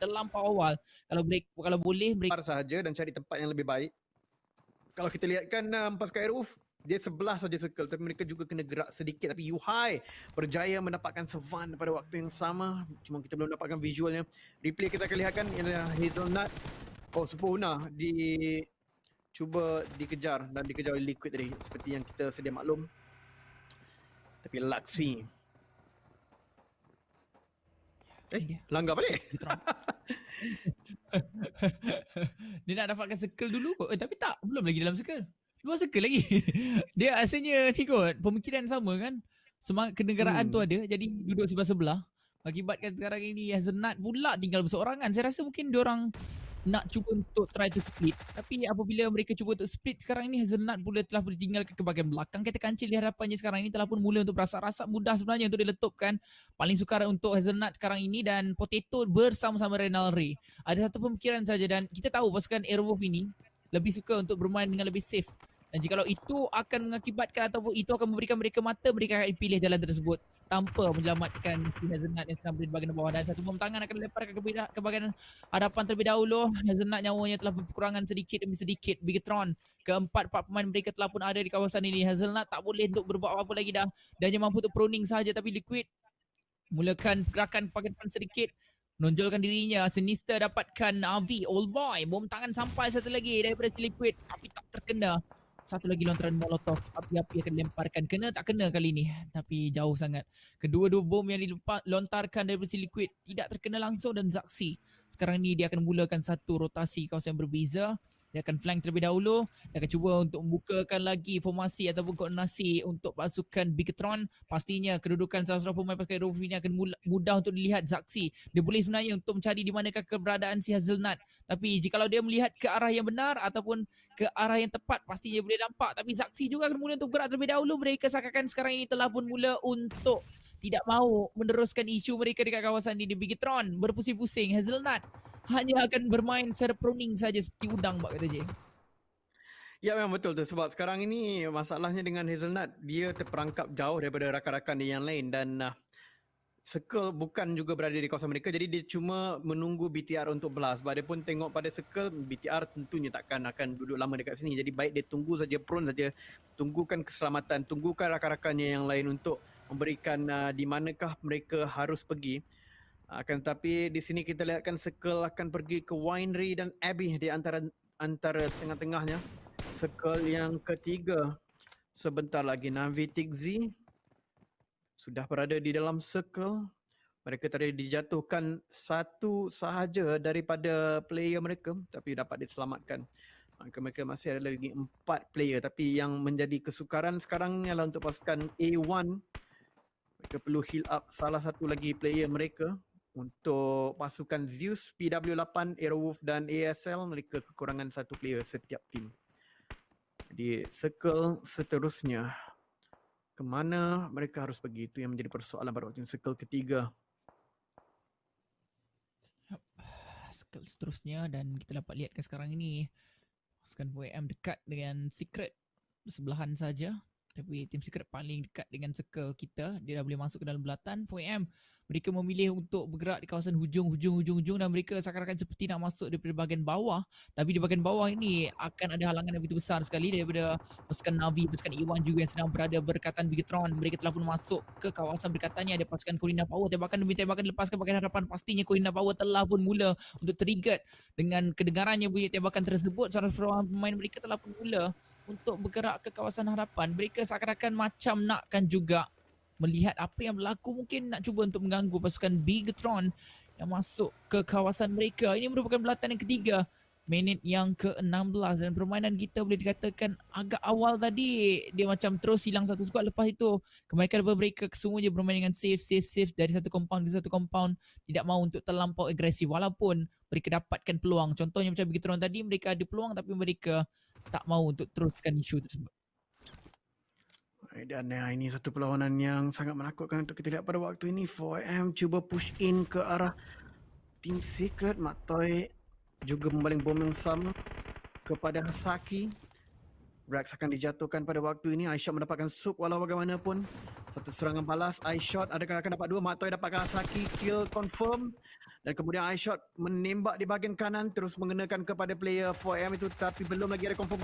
terlampau awal. Kalau boleh break sahaja dan cari tempat yang lebih baik. Kalau kita lihatkan pasukan Airwolf, dia sebelah saja circle, tapi mereka juga kena gerak sedikit. Tapi Yuhai berjaya mendapatkan Savan pada waktu yang sama. Cuma kita belum dapatkan visualnya. Replay kita akan lihatkan ialah Hazelnut. Oh, Superhuna cuba dikejar dan dikejar oleh Liquid tadi, seperti yang kita sedia maklum. Tapi Luxy langgar balik. Dia nak dapatkan circle dulu kot. Tapi tak, belum lagi dalam circle. Luar circle lagi. Dia asalnya ni kot, pemikiran sama kan. Semangat kenegaraan tu ada, jadi duduk sebelah-sebelah. Akibatkan sekarang ini Hazelnut pula tinggal berseorangan. Saya rasa mungkin diorang nak cuba untuk try to split. Tapi apabila mereka cuba untuk split sekarang ini, Hazelnut pula telah ditinggalkan ke bahagian belakang. Kereta kancil di hadapannya sekarang ini telah pun mula untuk berasa-rasa mudah sebenarnya untuk diletupkan. Paling sukar untuk Hazelnut sekarang ini, dan Potato bersama-sama Renal Ray. Ada satu pemikiran saja, dan kita tahu pasukan Airwolf ini lebih suka untuk bermain dengan lebih safe. Dan jikalau itu akan mengakibatkan ataupun itu akan memberikan mereka mata, mereka akan pilih jalan tersebut tanpa menyelamatkan si Hazelnut yang sedang berada di bahagian bawah. Dan satu bom tangan akan dilemparkan ke bahagian hadapan terlebih dahulu. Hazelnut nyawanya telah berkurangan sedikit demi sedikit. Bigetron, keempat pemain mereka telah pun ada di kawasan ini. Hazelnut tak boleh untuk berbuat apa-apa lagi dah. Dan hanya mampu untuk proning saja. Tapi Liquid mulakan gerakan bahagian depan sedikit, menonjolkan dirinya. Sinister dapatkan Avi, Old Boy. Bom tangan sampai satu lagi daripada si Liquid, tapi tak terkena. Satu lagi lontaran molotov api-api akan dilemparkan. Kena tak kena kali ni, tapi jauh sangat. Kedua-dua bom yang dilontarkan daripada si Liquid tidak terkena langsung, dan Zaxi sekarang ni dia akan mulakan satu rotasi kawasan yang berbeza. Dia akan flank terlebih dahulu. Dia akan cuba untuk membukakan lagi formasi ataupun koordinasi untuk pasukan Bigetron. Pastinya kedudukan salah seorang pemain pasukan Airwolf ini akan mudah untuk dilihat. Zaxi, dia boleh sebenarnya untuk mencari di manakah keberadaan si Hazelnut. Tapi jikalau dia melihat ke arah yang benar ataupun ke arah yang tepat, pastinya boleh nampak. Tapi Zaxi juga akan mula untuk bergerak terlebih dahulu. Mereka seakan-akan sekarang ini telah pun mula untuk tidak mahu meneruskan isu mereka dekat kawasan ini. Di Bigetron berpusing-pusing. Hazelnut hanya akan bermain secara proning saja seperti udang, Pak kata J. Ya, memang betul tu. Sebab sekarang ini masalahnya dengan Hazelnut, dia terperangkap jauh daripada rakan-rakan dia yang lain, dan Circle bukan juga berada di kawasan mereka. Jadi dia cuma menunggu BTR untuk belah. Sebab dia pun tengok pada Circle, BTR tentunya takkan akan duduk lama dekat sini. Jadi baik dia tunggu saja, prone saja. Tunggukan keselamatan, tunggukan rakan-rakannya yang lain untuk memberikan di manakah mereka harus pergi. Akan tetapi di sini kita lihatkan Circle akan pergi ke Winery dan Abbey di antara tengah-tengahnya. Circle yang ketiga sebentar lagi. Navi Tigzi sudah berada di dalam circle. Mereka tadi dijatuhkan satu sahaja daripada player mereka, tapi dapat diselamatkan. Maka mereka masih ada lagi 4 player, tapi yang menjadi kesukaran sekarang ialah untuk pasukan A1. Mereka perlu heal up salah satu lagi player mereka. Untuk pasukan Zeus, PW8, Airwolf dan ASL, mereka kekurangan satu player setiap tim. Jadi circle seterusnya, kemana mereka harus pergi, itu yang menjadi persoalan pada waktu circle ketiga. Circle seterusnya, dan kita dapat lihat sekarang ini pasukan 4M dekat dengan Secret bersebelahan saja. Tapi tim Secret paling dekat dengan circle kita. Dia dah boleh masuk ke dalam belatan. 4M mereka memilih untuk bergerak di kawasan hujung, dan mereka seakan-akan seperti nak masuk daripada bahagian bawah. Tapi di bahagian bawah ini akan ada halangan yang begitu besar sekali daripada pasukan Navi, pasukan Iwan juga yang sedang berada berdekatan Bigetron. Mereka telah pun masuk ke kawasan berdekatannya. Ada pasukan Corina Power, tembakan demi tembakan dilepaskan bahagian hadapan. Pastinya Corina Power telah pun mula untuk trigger dengan kedengarannya bunyi tembakan tersebut. Seorang pemain mereka telah pun mula untuk bergerak ke kawasan hadapan. Mereka seakan-akan macam nakkan juga melihat apa yang berlaku, mungkin nak cuba untuk mengganggu pasukan Bigetron yang masuk ke kawasan mereka. Ini merupakan belatan yang ketiga, minit yang ke-16, dan permainan kita boleh dikatakan agak awal tadi dia macam terus hilang satu squad. Lepas itu kebaikan mereka semuanya bermain dengan safe dari satu compound ke satu compound, tidak mahu untuk terlampau agresif walaupun mereka dapatkan peluang. Contohnya macam Bigetron tadi, mereka ada peluang tapi mereka tak mahu untuk teruskan isu tersebut. Dan ini satu perlawanan yang sangat menakutkan untuk kita lihat pada waktu ini. 4M cuba push in ke arah Team Secret. Matoy juga membaling bom yang sama kepada Hasaki. Rex akan dijatuhkan pada waktu ini. iShot mendapatkan sub walau bagaimanapun. Satu serangan balas iShot, adakah akan dapat dua? Matoy dapatkan Hasaki, kill confirm. Dan kemudian iShot menembak di bahagian kanan terus mengenakan kepada player 4M itu, tapi belum lagi ada confirm.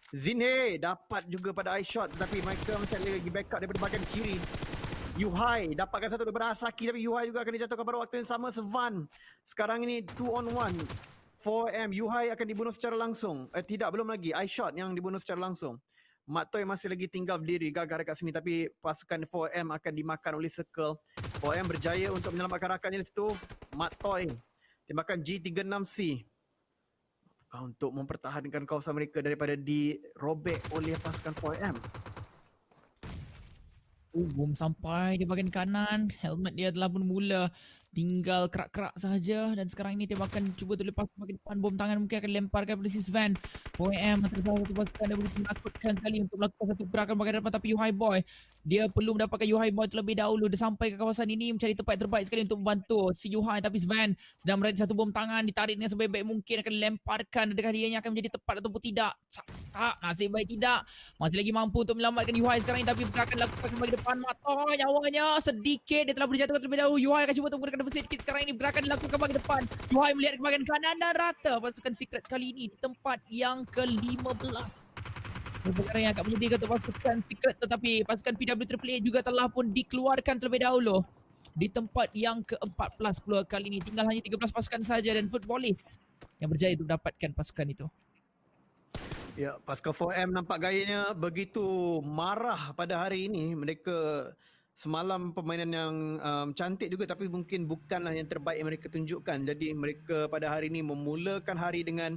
Zinhe dapat juga pada iShot, tetapi mereka masih lagi backup daripada bahagian kiri. Yuhai dapatkan satu daripada Asaki, tapi Yuhai juga akan dijatuhkan pada waktu yang sama. Sevan sekarang ini 2 on 1. 4M Yuhai akan dibunuh secara langsung. Tidak, belum lagi. iShot yang dibunuh secara langsung. Mat Toy masih lagi tinggal berdiri gagah dekat sini, tapi pasukan 4M akan dimakan oleh Circle. 4M berjaya untuk menyelamatkan rakannya di situ. Mat Toy tembakan G36C untuk mempertahankan kawasan mereka daripada dirobek oleh pasukan 4M. Boom sampai di bahagian kanan. Helmet dia telah pun mula tinggal kerak-kerak sahaja, dan sekarang ini tembakan cuba terlepas bahagian depan. Bom tangan mungkin akan lemparkan pada si Sven. 4M antara salah satu pasukan yang begitu menakutkan sekali untuk melakukan satu gerakan bahagian depan, tapi Yuhai Boy dia perlu mendapatkan Yuhai Boy terlebih dahulu. Dia sampai ke kawasan ini mencari tempat terbaik sekali untuk membantu si Yuhai, tapi Sven sedang berada di satu bom tangan, ditarik dengan sebaik-baik mungkin, akan dilemparkan. Adakah dianya akan menjadi tepat ataupun tidak? Tak, nasib baik tidak. Masih lagi mampu untuk menyelamatkan Yuhai sekarang ini, tapi gerakan dilakukan bagi depan. Mata nyawanya sedikit, dia telah berjatuhkan terlebih dahulu. Yuhai akan cuba untuk menggunakan defensive sedikit. Sekarang ini gerakan dilakukan bagi depan. Yuhai melihat ke bahagian kanan dan rata pasukan Secret kali ini di tempat yang ke-15. Perkara yang agak menyedihkan untuk pasukan Secret, tetapi pasukan PWAAA juga telah pun dikeluarkan terlebih dahulu di tempat yang ke-14 pula kali ini. Tinggal hanya 13 pasukan saja dan Footballis yang berjaya untuk mendapatkan pasukan itu. Ya, pasukan 4M nampak gayanya begitu marah pada hari ini. Mereka semalam permainan yang cantik juga, tapi mungkin bukanlah yang terbaik yang mereka tunjukkan. Jadi mereka pada hari ini memulakan hari dengan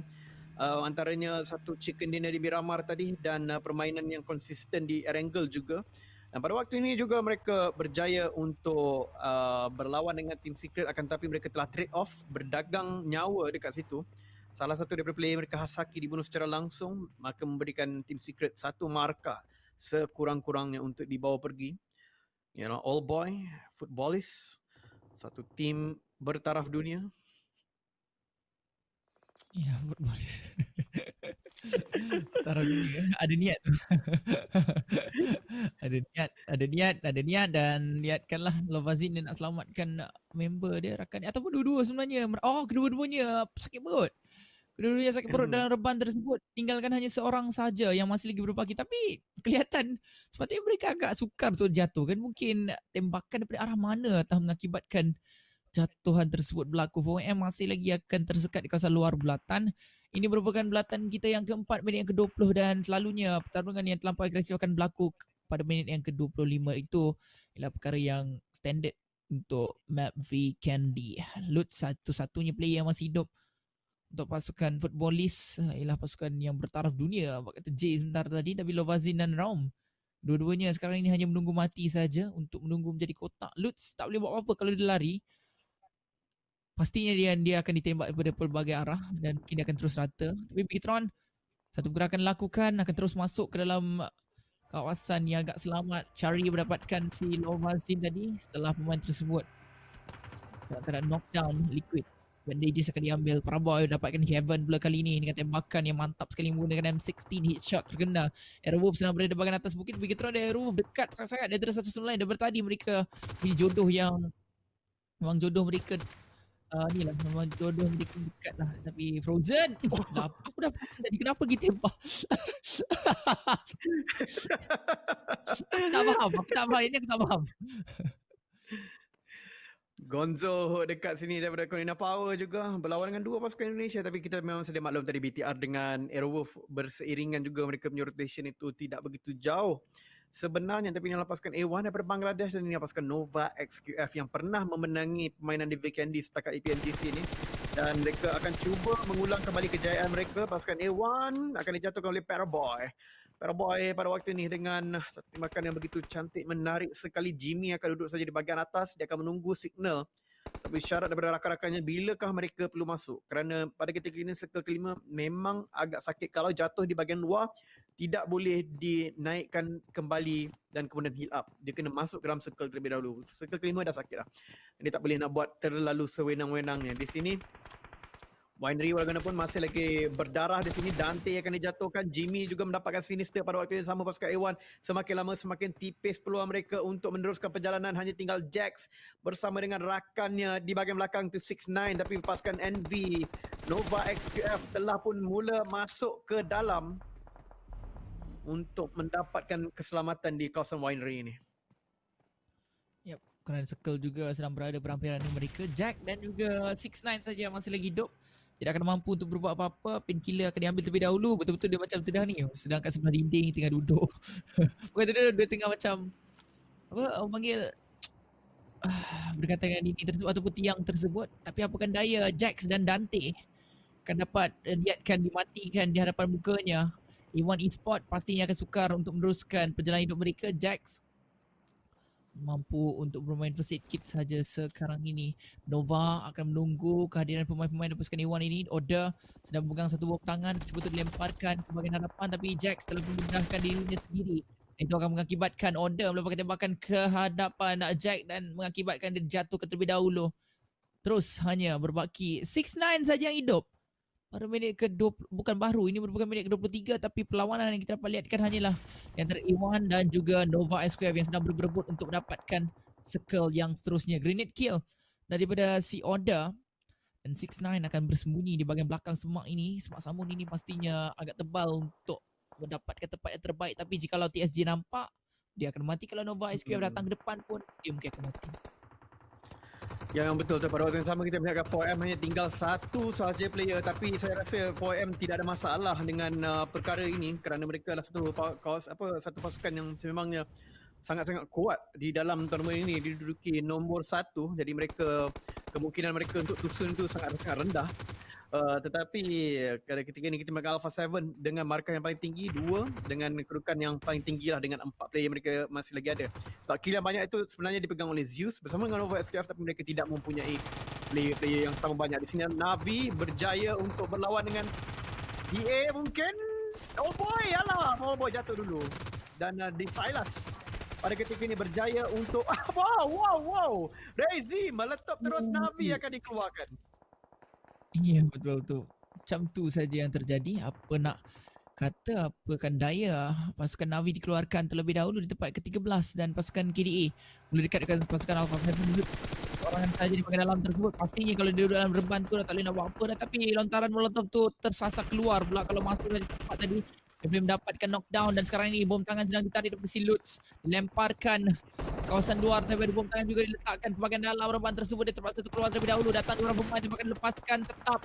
antaranya satu chicken dinner di Miramar tadi, dan permainan yang konsisten di Erangel juga. Dan pada waktu ini juga mereka berjaya untuk berlawan dengan tim Secret, akan tetapi mereka telah trade off, berdagang nyawa dekat situ. Salah satu daripada player mereka, Hasaki, dibunuh secara langsung, maka memberikan tim Secret satu markah sekurang-kurangnya untuk dibawa pergi. You know, All Boy, Footballis, satu tim bertaraf dunia. Ya, Footballis. Taraf dunia. Ada niat. ada niat dan lihatkanlah Lovazin dia nak selamatkan member dia, rakan dia, ataupun dua-dua sebenarnya. Kedua-duanya sakit perut. Kedua-duanya sakit perut dalam reban tersebut. Tinggalkan hanya seorang saja yang masih lagi berbaki. Tapi kelihatan sepatutnya mereka agak sukar untuk jatuh kan. Mungkin tembakan daripada arah mana telah mengakibatkan jatuhan tersebut berlaku. 4M masih lagi akan tersekat di kawasan luar belatan. Ini merupakan belatan kita yang keempat, minit yang ke-20, dan selalunya pertarungan yang terlampau agresif akan berlaku pada minit yang ke-25. Itu ialah perkara yang standard untuk map V Candy. Lut satu-satunya player yang masih hidup untuk pasukan Footballis ialah pasukan yang bertaraf dunia. Kata J sebentar tadi, tapi Lovazin dan Raum, dua-duanya sekarang ini hanya menunggu mati saja untuk menunggu menjadi kotak. Lutz tak boleh buat apa-apa kalau dia lari. Pastinya dia akan ditembak daripada pelbagai arah dan mungkin dia akan terus rata. Tapi Beatron, satu gerakan dilakukan, akan terus masuk ke dalam kawasan yang agak selamat. Chari mendapatkan si Lovazin tadi setelah pemain tersebut dalam keadaan knockdown Liquid. Bandages akan diambil. Paraboy dapatkan Heaven pula kali ini dengan tembakan yang mantap sekali menggunakan M16 headshot terkena. Aerowolf sedang berada di bahagian atas bukit. Begitu ada Aerowolf dekat sangat-sangat di antara satu sama lain. Daripada tadi mereka punya jodoh yang memang jodoh mereka ni lah, memang jodoh mereka dekat lah. Tapi Frozen, aku dah perasan tadi kenapa pergi tembak. Aku tak faham. Ini aku tak faham. Gonzo dekat sini daripada Corina Power juga berlawan dengan dua pasukan Indonesia, tapi kita memang sedia maklum tadi BTR dengan Aerowolf berseiringan juga, mereka punya rotation itu tidak begitu jauh sebenarnya. Tapi ini adalah pasukan A1 daripada Bangladesh, dan ini adalah pasukan Nova XQF yang pernah memenangi permainan di Vikendi setakat EPMGC ini, dan mereka akan cuba mengulang kembali kejayaan mereka. Pasukan A1 akan dijatuhkan oleh Paraboy. Paraboy pada waktu ini dengan satu tembakan yang begitu cantik, menarik sekali. Jimmy akan duduk saja di bahagian atas, dia akan menunggu signal tapi syarat daripada rakan-rakannya bilakah mereka perlu masuk, kerana pada ketika ini circle kelima memang agak sakit. Kalau jatuh di bahagian luar tidak boleh dinaikkan kembali dan kemudian heal up, dia kena masuk ke dalam circle terlebih dahulu. Circle kelima dah sakit dah, dia tak boleh nak buat terlalu sewenang-wenangnya. Di sini Winery walaupun masih lagi berdarah di sini. Dante akan dijatuhkan. Jimmy juga mendapatkan sinister pada waktu yang sama pasukan A1. Semakin lama semakin tipis peluang mereka untuk meneruskan perjalanan. Hanya tinggal Jax bersama dengan rakannya di bahagian belakang tu 6ix9ine. Tapi pasukan NV Nova XQF telah pun mula masuk ke dalam untuk mendapatkan keselamatan di kawasan Winery ini. Yep, kerana Circle juga sedang berada berhampiran dengan mereka. Jack dan juga 6ix9ine saja yang masih lagi hidup. Tidak akan mampu untuk berbuat apa-apa. Painkiller akan diambil terlebih dahulu. Betul-betul dia macam terdah ni. Sedang kat sebelah dinding tengah duduk. Bukan dia tengah macam apa orang panggil berkaitan dengan dinding tersebut ataupun tiang tersebut. Tapi apakan daya, Jax dan Dante akan dapat lihatkan dimatikan di hadapan mukanya. A1 Esport pastinya akan sukar untuk meneruskan perjalanan hidup mereka. Jax mampu untuk bermain first aid kit saja sekarang ini. Nova akan menunggu kehadiran pemain-pemain dari pasukan A1 ini. Order sedang pegang satu buah tangan, cuba untuk dilemparkan ke bahagian hadapan, tapi Jax telah memudahkan dirinya sendiri. Itu akan mengakibatkan Order melepaskan tembakan ke hadapan Jack dan mengakibatkan dia jatuh ke terlebih dahulu. Terus hanya berbaki 6ix9ine saja yang hidup. Pada minit ke-20, bukan baru, ini merupakan minit ke-23, tapi perlawanan yang kita dapat lihatkan hanyalah di antara A1 dan juga Nova SQF yang sedang berebut untuk mendapatkan circle yang seterusnya. Grenade kill daripada si Order, dan 6ix9ine akan bersembunyi di bahagian belakang semak ini. Semak samun ini pastinya agak tebal untuk mendapatkan tempat yang terbaik, tapi jikalau TSG nampak, dia akan mati. Kalau Nova SQF datang ke depan pun, dia mungkin akan mati. Ya, yang betul tu. Pada waktu yang sama kita melihat 4M hanya tinggal satu sahaja player, tapi saya rasa 4M tidak ada masalah dengan perkara ini kerana mereka adalah satu pasukan yang sememangnya sangat-sangat kuat di dalam tournament ini. Diduduki nombor 1, jadi kemungkinan mereka untuk tusun itu sangat-sangat rendah. Tetapi ketika ini kita melihat Alpha 7 dengan markah yang paling tinggi, 2 dengan kedudukan yang paling tinggi lah dengan 4 player mereka masih lagi ada. Sebab kill yang banyak itu sebenarnya dipegang oleh Zeus bersama dengan Nova SKF, tapi mereka tidak mempunyai player-player yang sama banyak. Di sini Navi berjaya untuk berlawan dengan DA mungkin. Oh boy, alah, oh boy jatuh dulu. Dan di Silas pada ketika ini berjaya untuk wow. Razy meletop terus, Navi akan dikeluarkan. Ya, betul tu. Macam tu saja yang terjadi. Apa nak kata, apakan daya, pasukan Navi dikeluarkan terlebih dahulu di tempat ke-13 dan pasukan KDA mula dekat dengan pasukan Alpha 7 orang saja di bahagian dalam tersebut. Pastinya kalau dia duduk dalam reban tu dah tak boleh nak buat apa dah, tapi lontaran molotov tu tersasar keluar pula kalau masuk dari tempat tadi. Dia boleh mendapatkan knockdown dan sekarang ini bom tangan sedang ditarik daripada si Lutz. Dilemparkan kawasan luar, tapi bom tangan juga diletakkan ke bahagian dalam reban tersebut. Dia terpaksa terkeluar terlebih dahulu. Datang orang pemain dia akan lepaskan tetap.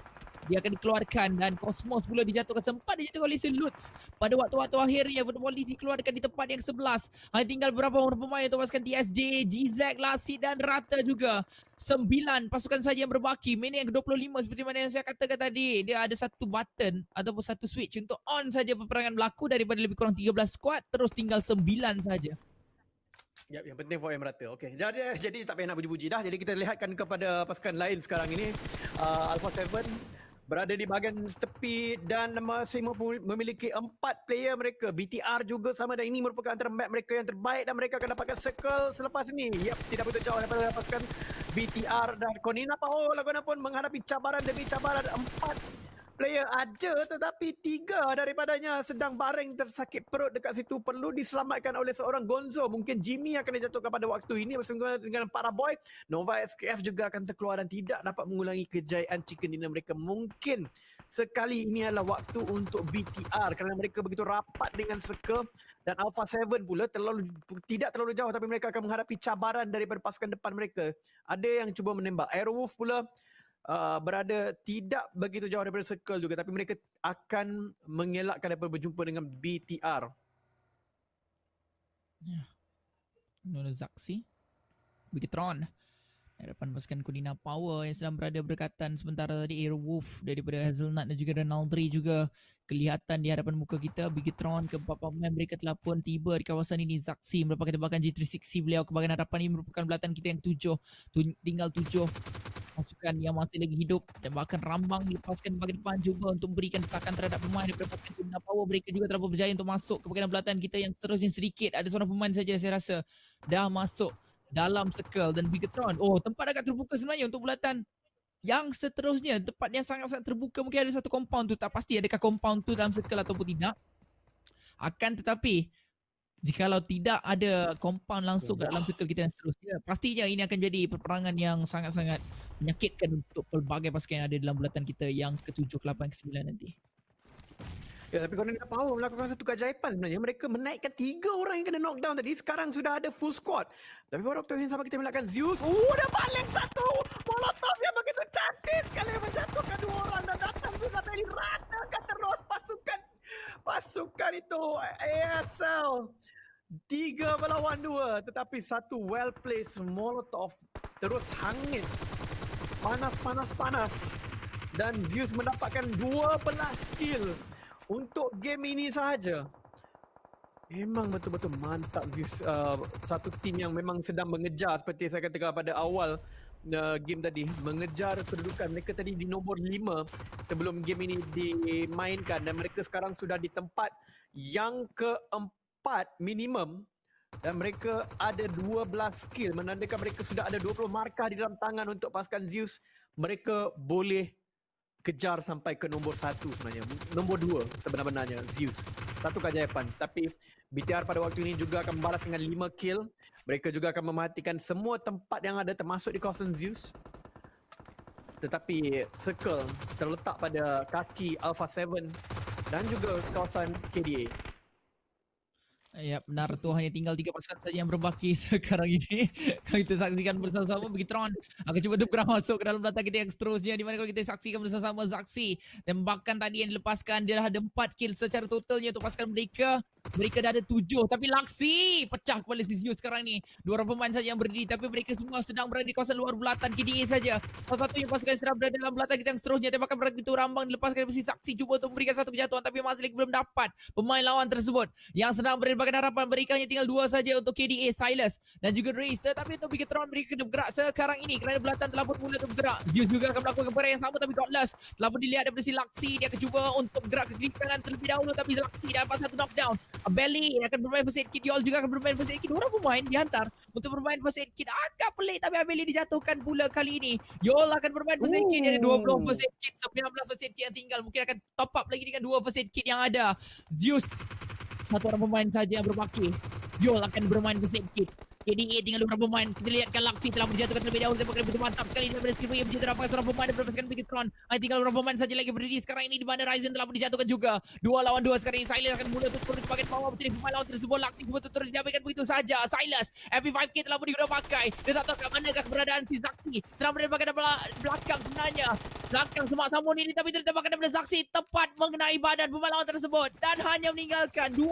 Dia akan dikeluarkan dan Cosmos pula dijatuhkan. Sempat dijatuhkan oleh si Lutz pada waktu-waktu akhirnya. Football dikeluarkan di tempat yang ke-11. Hanya tinggal beberapa orang pemain untuk pasukan TSJ, GZ, Lassie dan Rata juga. 9 pasukan saja yang berbaki. Minit yang ke-25 seperti mana yang saya katakan tadi. Dia ada satu button ataupun satu switch untuk on saja peperangan berlaku daripada lebih kurang 13 squad. Terus tinggal 9 saja. Yap, yang penting 4M rata. Okey. Jadi tak payah nak puji-puji dah. Jadi kita lihatkan kepada pasukan lain sekarang ini. Alpha 7 berada di bahagian tepi dan masih memiliki 4 player mereka. BTR juga sama, dan ini merupakan antara map mereka yang terbaik dan mereka akan dapatkan circle selepas ini. Yap, tidak begitu jauh daripada pasukan BTR dan Konina Pao Laguna pun menghadapi cabaran demi cabaran. 4 player ada, tetapi 3 daripadanya sedang baring tersakit perut dekat situ, perlu diselamatkan oleh seorang Gonzo. Mungkin Jimmy akan dijatuhkan pada waktu ini bersama dengan para boy. Nova SKF juga akan terkeluar dan tidak dapat mengulangi kejayaan chicken dinner mereka. Mungkin sekali ini adalah waktu untuk BTR kerana mereka begitu rapat dengan Circle, dan Alpha 7 pula tidak terlalu jauh, tapi mereka akan menghadapi cabaran daripada pasukan depan mereka. Ada yang cuba menembak. Aerowolf pula berada tidak begitu jauh daripada Circle juga, tapi mereka akan mengelakkan daripada berjumpa dengan BTR. Ya. Nona Zaxi, Bigetron, hadapan pasukan Kodina Power yang sedang berada berdekatan. Sementara tadi Airwolf daripada Hazelnut dan juga Ronaldri juga kelihatan di hadapan muka kita. Bigetron, keempat pemain mereka telah pun tiba di kawasan ini. Zaxi merupakan tembakan G360 beliau ke bahagian hadapan ini merupakan belatan kita yang 7. Tinggal 7 pasukan yang masih lagi hidup. Tembakan rambang dilepaskan bahagian depan juga untuk memberikan desakan terhadap pemain daripada pasukan Kodina Power. Mereka juga telah berjaya untuk masuk ke bahagian belatan kita yang seterusnya sedikit. Ada seorang pemain saja saya rasa dah masuk dalam Circle dan Bigetron. Oh, tempat agak terbuka sebenarnya untuk bulatan Yang seterusnya, tempat yang sangat-sangat terbuka, mungkin ada satu compound tu, tak pasti adakah compound tu dalam circle ataupun tidak. Akan tetapi, jikalau tidak ada compound langsung kat dalam Wah. circle kita yang seterusnya, pastinya ini akan jadi peperangan yang sangat-sangat menyakitkan untuk pelbagai pasukan yang ada dalam bulatan kita yang ke-7, ke-8, ke-9 nanti. Ya, tapi korang dah power melakukan satu keajaiban sebenarnya. Mereka menaikkan 3 orang yang kena knockdown tadi. Sekarang sudah ada full squad. Tapi pada waktu yang sama kita melakukan Zeus. Dah balik satu. Molotov yang begitu cantik sekali menjatuhkan 2 orang. Dan datang juga sampai diratakan terus pasukan itu. ASL. 3 melawan 2. Tetapi satu well placed Molotov terus hangit. Panas. Dan Zeus mendapatkan 12 kill untuk game ini sahaja. Memang betul-betul mantap Zeus. Satu tim yang memang sedang mengejar seperti saya katakan pada awal game tadi. Mengejar kedudukan. Mereka tadi di nombor 5 sebelum game ini dimainkan. Dan mereka sekarang sudah di tempat yang keempat minimum. Dan mereka ada 12 skill. Menandakan mereka sudah ada 20 markah di dalam tangan untuk pasukan Zeus. Mereka boleh kejar sampai ke nombor 1 sebenarnya. Nombor 2 sebenarnya Zeus. Satu keajaiban. Tapi BTR pada waktu ini juga akan membalas dengan 5 kill. Mereka juga akan mematikan semua tempat yang ada termasuk di kawasan Zeus. Tetapi circle terletak pada kaki Alpha 7 dan juga kawasan KDA. Ya, benar tu, hanya tinggal 3 pasukan saja yang berbaki sekarang ini. Kalau kita saksikan bersama-sama, Begitu akan cuba tukar masuk ke dalam data kita yang seterusnya, di mana kalau kita saksikan bersama-sama Zaxi, tembakan tadi yang dilepaskan, dia dah ada 4 kill secara totalnya untuk pasukan mereka. Mereka dah ada 7, tapi Laksi pecah kepala Zizio sekarang ni. 2 orang pemain saja yang berdiri, tapi mereka semua sedang berada di kawasan luar bulatan KDA saja. Salah satunya pasukan sedang berada dalam bulatan kita yang seterusnya. Tembakan begitu rambang dilepaskan dari Zaxi, cuba untuk memberikan satu kejatuhan, tapi masih lagi belum dapat pemain lawan tersebut yang sedang berada di harapan. Mereka hanya tinggal 2 saja untuk KDA, Silas dan juga Reis. Tetapi untuk Bigetron mereka kena bergerak sekarang ini kerana bulatan telah pun mula untuk bergerak. Dia juga akan melakukan perkara yang sama, tapi Godless telah pun dilihat daripada si Laksi. Dia akan cuba untuk bergerak ke kiri kanan terlebih dahulu, tapi Laksi dapat satu knockdown. Belly akan bermain first aid kit. Yol juga akan bermain first aid kit. Orang pemain dihantar untuk bermain first aid kit. Agak pelik, tapi Belly dijatuhkan pula kali ini. Yol akan bermain first aid kit. Dia ada 20 first aid kit, 19 first aid kit yang tinggal. Mungkin akan top up lagi dengan 2 first aid kit yang ada. Zeus, satu orang pemain saja yang berbaki. Yol akan bermain first aid kit. KDA tinggal beberapa pemain. Kita lihatkan Laksi telah berjatuhkan terlebih dahulu. Tembakan begitu mantap sekali daripada Skripal yang berjatuh dapatkan seorang pemain dan berdapatkan Bigetron. Hanya tinggal beberapa pemain saja lagi berdiri sekarang ini, di mana Ryzen telah dijatuhkan juga. 2 lawan 2 sekarang ini. Silas akan mulai untuk turun di bagian bawah menjadi pemain lawan tersebut. Laksi betul terus diabaikan begitu saja. Silas MP5K telah pun digunakan pakai. Dia tak tahu kat manakah keberadaan si Zaxi. Sedang berada bagian belakang sebenarnya. Belakang semak sambun ini, tapi tertembakkan daripada Zaxi tepat mengenai badan pemain lawan tersebut dan hanya meninggalkan 2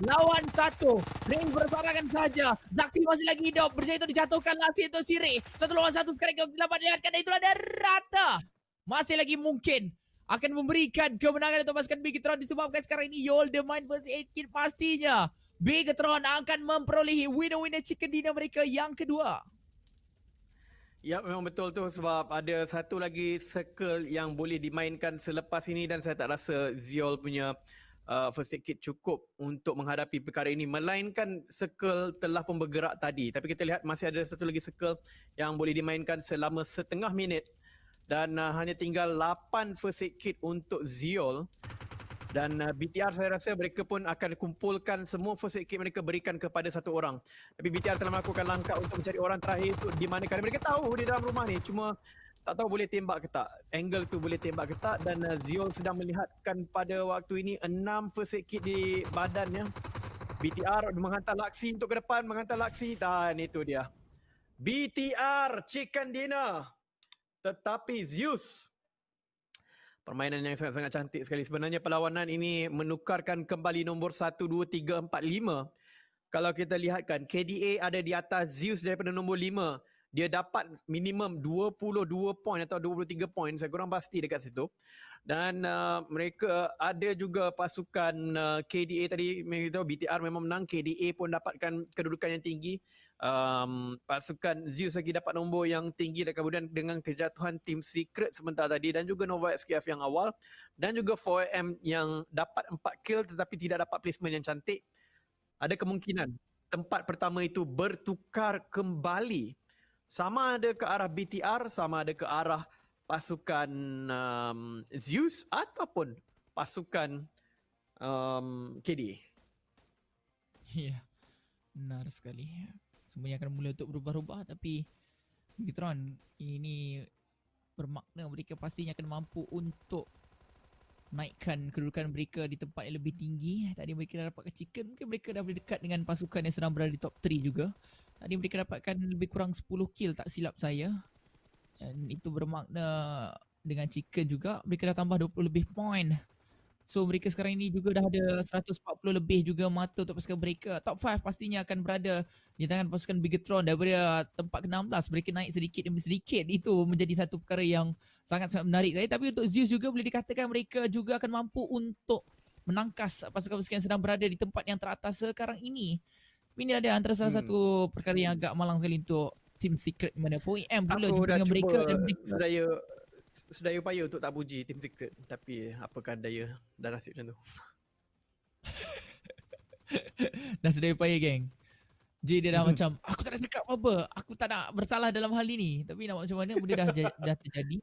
lawan 1. Ring bersorangan saja. Zaxi masih lagi hidup. Berjaya itu dijatuhkan Laksi untuk Siri. 1 lawan 1 sekarang kita dapat lihatkan, dan itulah ada rata. Masih lagi mungkin akan memberikan kemenangan untuk pasukan Bigetron disebabkan sekarang ini Yol the main first aid kit. Pastinya Bigetron akan memperolehi winner chicken dinner mereka yang kedua. Ya, memang betul tu, sebab ada satu lagi circle yang boleh dimainkan selepas ini dan saya tak rasa Ziol punya first aid kit cukup untuk menghadapi perkara ini, melainkan circle telah pun bergerak tadi. Tapi kita lihat masih ada satu lagi circle yang boleh dimainkan selama setengah minit dan hanya tinggal 8 first aid kit untuk Ziol. Dan BTR saya rasa mereka pun akan kumpulkan semua first aid kit mereka berikan kepada satu orang. Tapi BTR telah melakukan langkah untuk mencari orang terakhir itu di mana, kerana mereka tahu di dalam rumah ni, cuma tak tahu boleh tembak ke tak. Angle tu boleh tembak ke tak, dan Ziol sedang melihatkan pada waktu ini 6 first aid kit di badannya. BTR menghantar Laksi untuk ke depan, menghantar Laksi, dan itu dia. BTR Chicken Dinner. Tetapi Zeus, permainan yang sangat-sangat cantik sekali. Sebenarnya perlawanan ini menukarkan kembali nombor 1, 2, 3, 4, 5. Kalau kita lihatkan, KDA ada di atas Zeus daripada nombor 5. Dia dapat minimum 22 poin atau 23 poin. Saya kurang pasti dekat situ. Dan mereka ada juga pasukan KDA tadi. Mereka tahu BTR memang menang. KDA pun dapatkan kedudukan yang tinggi. Pasukan Zeus lagi dapat nombor yang tinggi, dan kemudian dengan kejatuhan tim Secret sebentar tadi dan juga Nova SQF yang awal dan juga 4AM yang dapat 4 kill tetapi tidak dapat placement yang cantik, ada kemungkinan tempat pertama itu bertukar kembali, sama ada ke arah BTR, sama ada ke arah pasukan Zeus ataupun pasukan KDA. Ya, benar sekali. Semuanya akan mula untuk berubah-ubah, tapi Bigetron ini bermakna mereka pastinya akan mampu untuk naikkan kedudukan mereka di tempat yang lebih tinggi. Tadi mereka dah dapatkan chicken, mungkin mereka dah boleh dekat dengan pasukan yang sedang berada di top 3 juga. Tadi mereka dapatkan lebih kurang 10 kill tak silap saya. Dan itu bermakna dengan chicken juga mereka dah tambah 20 lebih point. So mereka sekarang ini juga dah ada 140 lebih juga mata untuk pasukan mereka. Top 5 pastinya akan berada di tangan pasukan Bigetron. Daripada tempat ke-16 mereka naik sedikit demi sedikit. Itu menjadi satu perkara yang sangat-sangat menarik. Tapi untuk Zeus juga boleh dikatakan mereka juga akan mampu untuk menangkas pasukan-pasukan yang sedang berada di tempat yang teratas sekarang ini. Ini ada antara salah satu perkara yang agak malang sekali untuk Team Secret, mana 4AM pula jumpa dengan mereka dan mereka sedaya upaya untuk tak puji Team Secret, tapi apakah daya dan nasib macam tu. dah sedaya upaya geng. Jadi dia dah macam aku tak nak cakap apa-apa, aku tak nak bersalah dalam hal ini, tapi nak macam mana benda dah terjadi.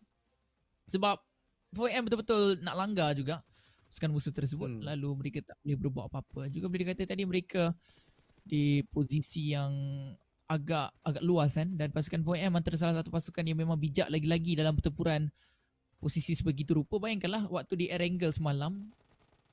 Sebab 4AM betul-betul nak langgar juga pasukan musuh tersebut, lalu mereka tak boleh berbuat apa-apa. Juga boleh dikata tadi mereka di posisi yang agak luas kan, dan pasukan 4AM antara salah satu pasukan yang memang bijak lagi-lagi dalam pertempuran posisi sebegitu rupa. Bayangkanlah waktu di Erangel semalam,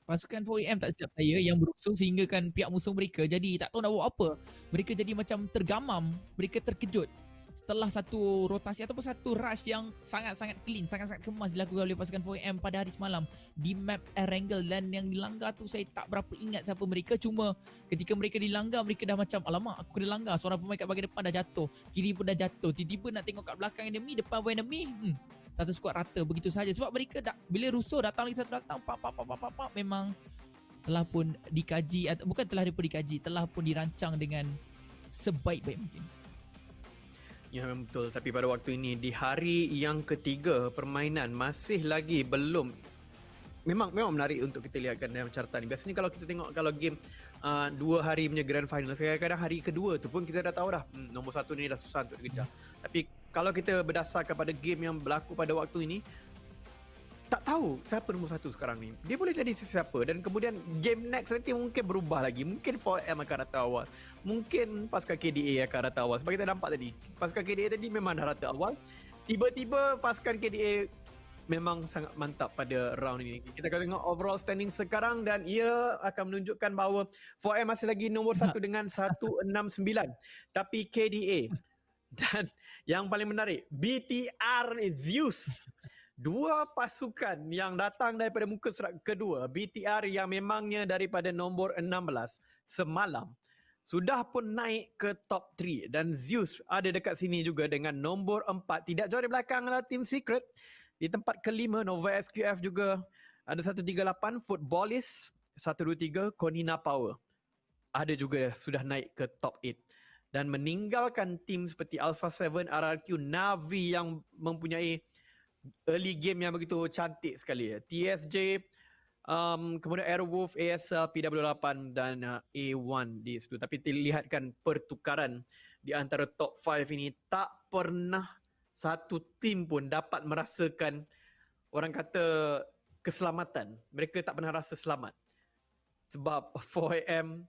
pasukan 4AM tak silap saya yang berusuh sehingga kan pihak musuh mereka jadi tak tahu nak buat apa. Mereka jadi macam tergamam, mereka terkejut setelah satu rotasi ataupun satu rush yang sangat-sangat clean, sangat-sangat kemas dilakukan oleh pasukan 4AM pada hari semalam di map Erangel. Dan yang dilanggar tu saya tak berapa ingat siapa mereka, cuma ketika mereka dilanggar mereka dah macam alamak aku kena langgar, seorang pemain kat bahagian depan dah jatuh, kiri pun dah jatuh, tiba-tiba nak tengok kat belakang enemy, depan pun enemy, satu squad rata begitu saja. Sebab mereka bila rusuh datang lagi satu datang pap, memang telah pun dikaji, atau bukan telah pun dikaji, telah pun dirancang dengan sebaik-baik mungkin. Ya memang betul, tapi pada waktu ini di hari yang ketiga permainan masih lagi belum, memang menarik untuk kita lihatkan dalam carta ni. Biasanya kalau kita tengok kalau game 2 hari punya grand final, kadang-kadang hari kedua tu pun kita dah tahu dah nombor 1 ni dah susah untuk dikejar. Tapi kalau kita berdasarkan pada game yang berlaku pada waktu ini, tak tahu siapa nombor 1 sekarang ni. Dia boleh jadi sesiapa, dan kemudian game next nanti mungkin berubah lagi. Mungkin 4M akan rata awal, mungkin pasukan KDA akan rata awal. Sebab kita nampak tadi pasukan KDA tadi memang dah rata awal, tiba-tiba pasukan KDA memang sangat mantap pada round ini. Kita akan tengok overall standing sekarang dan ia akan menunjukkan bahawa 4M masih lagi nombor 1 dengan 169, tapi KDA dan yang paling menarik BTR Zeus, dua pasukan yang datang daripada muka surat kedua. BTR yang memangnya daripada nombor 16 semalam sudah pun naik ke top 3, dan Zeus ada dekat sini juga dengan nombor 4, tidak jauh di belakang adalah Team Secret. Di tempat kelima Nova SQF juga ada 138, Footballist 123, Konina Power ada juga sudah naik ke top 8, dan meninggalkan tim seperti Alpha 7, RRQ, Navi yang mempunyai early game yang begitu cantik sekali, TSJ, kemudian Airwolf, ASL, PW8 dan A1 di situ. Tapi dilihatkan pertukaran di antara top 5 ini, tak pernah satu tim pun dapat merasakan, orang kata, keselamatan. Mereka tak pernah rasa selamat. Sebab 4AM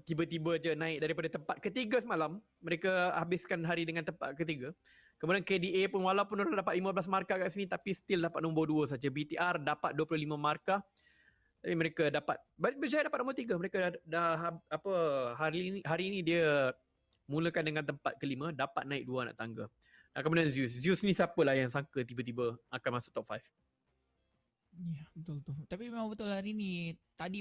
tiba-tiba je naik daripada tempat ketiga semalam. Mereka habiskan hari dengan tempat ketiga. Kemudian KDA pun walaupun orang dapat 15 markah kat sini, tapi still dapat nombor 2 saja. BTR dapat 25 markah. Tapi mereka dapat, berjaya dapat nombor 3. Mereka dah apa, hari ini dia mulakan dengan tempat kelima, dapat naik 2 anak tangga. Dan kemudian Zeus ni siapalah yang sangka tiba-tiba akan masuk top 5. Ya, betul. Tapi memang betul hari ni tadi pun